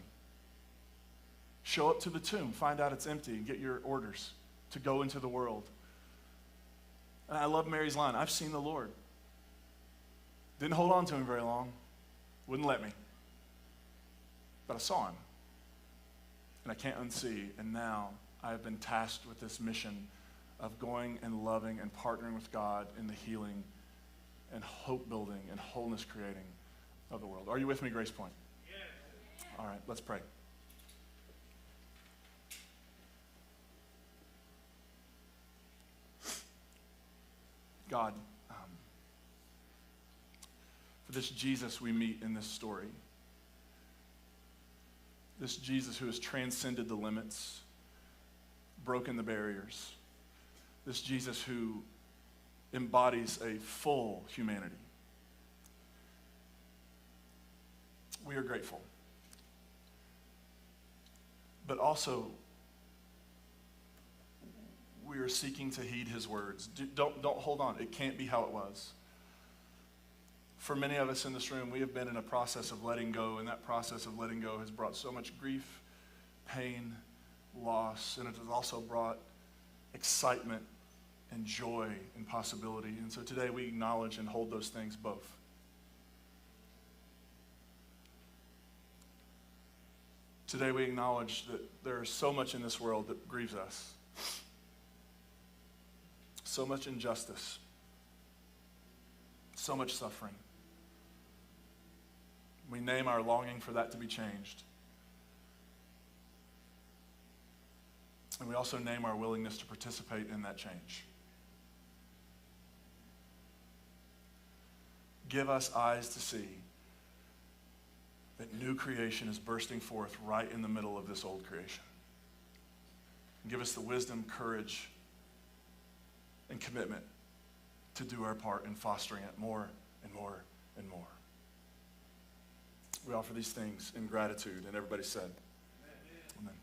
Show up to the tomb, find out it's empty, and get your orders to go into the world. And I love Mary's line, I've seen the Lord. Didn't hold on to him very long. Wouldn't let me. But I saw him. And I can't unsee. And now I have been tasked with this mission of going and loving and partnering with God in the healing and hope building and wholeness creating of the world. Are you with me, Grace Point? Yes. All right, let's pray. God, for this Jesus we meet in this story, this Jesus who has transcended the limits, broken the barriers, this Jesus who embodies a full humanity. We are grateful. But also, we are seeking to heed his words. Don't hold on. It can't be how it was. For many of us in this room, we have been in a process of letting go, and that process of letting go has brought so much grief, pain, loss, and it has also brought excitement and joy and possibility. And so today we acknowledge and hold those things both. Today we acknowledge that there is so much in this world that grieves us. So much injustice. So much suffering. We name our longing for that to be changed. And we also name our willingness to participate in that change. Give us eyes to see that new creation is bursting forth right in the middle of this old creation. And give us the wisdom, courage, and commitment to do our part in fostering it more and more and more. We offer these things in gratitude, and everybody said, Amen.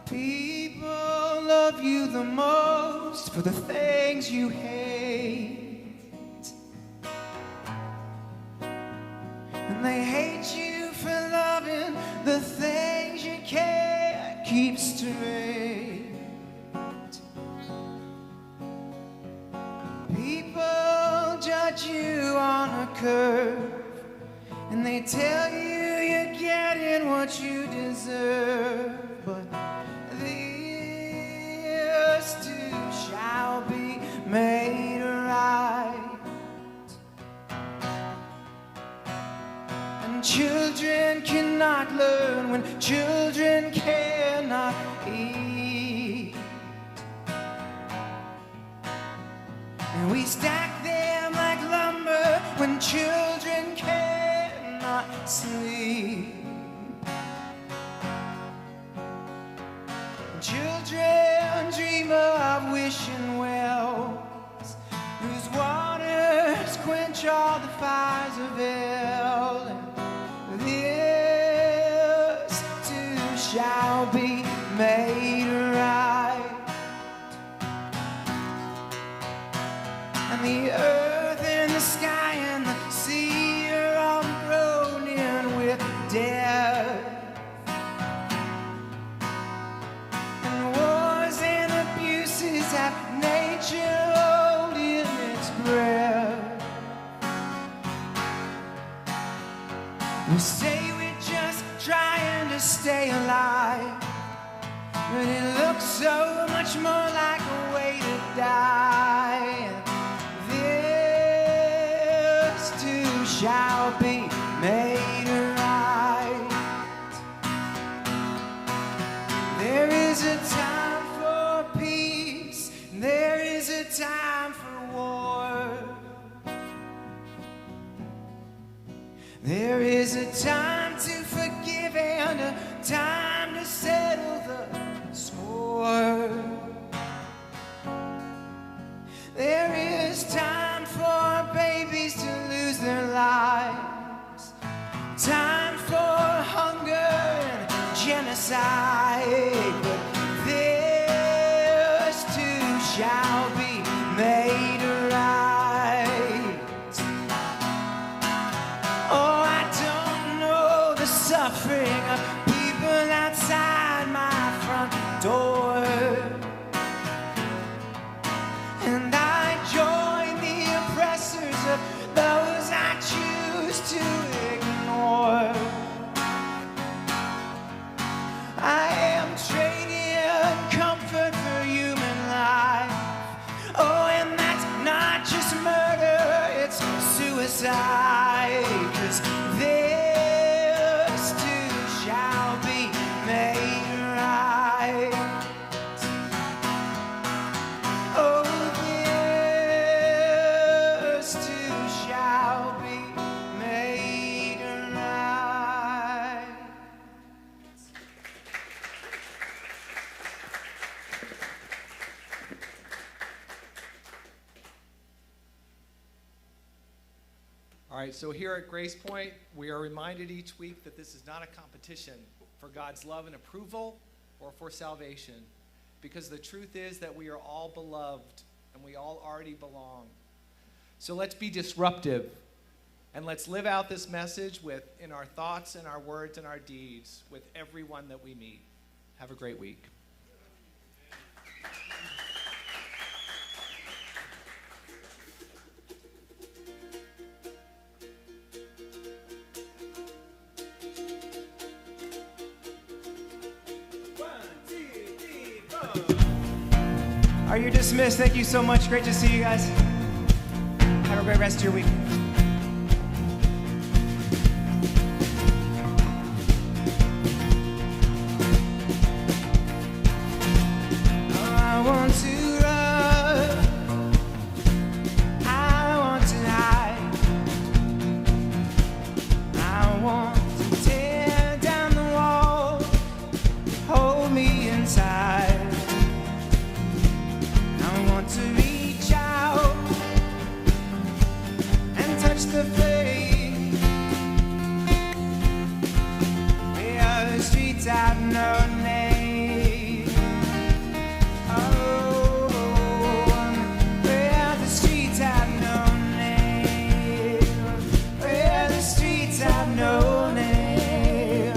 People love you the most for the things you hate, and they hate you for loving the things you can't keep straight. People judge you on a curve, and they tell you you're getting what you deserve, but this too shall be made right. And children cannot learn when children cannot eat. And we stack them like lumber when children cannot sleep. Children dream of wishing wells whose waters quench all the fires of hell. And this too shall be made right. And the earth and the sky and the sea are all groaning with death. Have nature holding its breath. We say we're just trying to stay alive, but it looks so much more like a way to die. This too shall be made right. There is a time for peace, there is a time for war. There is a time to forgive and a time to settle the score. There is time for babies to lose their lives, time for hunger and genocide, but this too shall be made right. Oh, I don't know the suffering of people outside my front door, and I join the oppressors of those I choose to ignore. I am trading comfort for human life. Oh, and that's not just murder, it's suicide. 'Cause this too shall be made right. Oh, this too shall be made right. All right, so here at Grace Point, we are reminded each week that this is not a competition for God's love and approval or for salvation, because the truth is that we are all beloved and we all already belong. So let's be disruptive and let's live out this message in our thoughts and our words and our deeds with everyone that we meet. Have a great week. Are you dismissed? Thank you so much. Great to see you guys. a great rest of your week. I want to run. I want to hide. I want to tear down the wall. Hold me inside. I want to reach out and touch the flame. Yeah, the streets have no name. Oh, where the streets have no name. Where the streets have no name.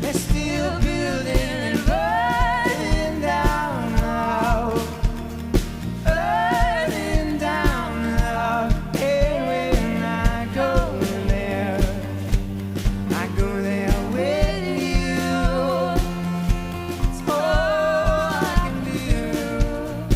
They're still building and burning down now. Burning down now. Hey, when I go there, I go there with you. It's all I can do.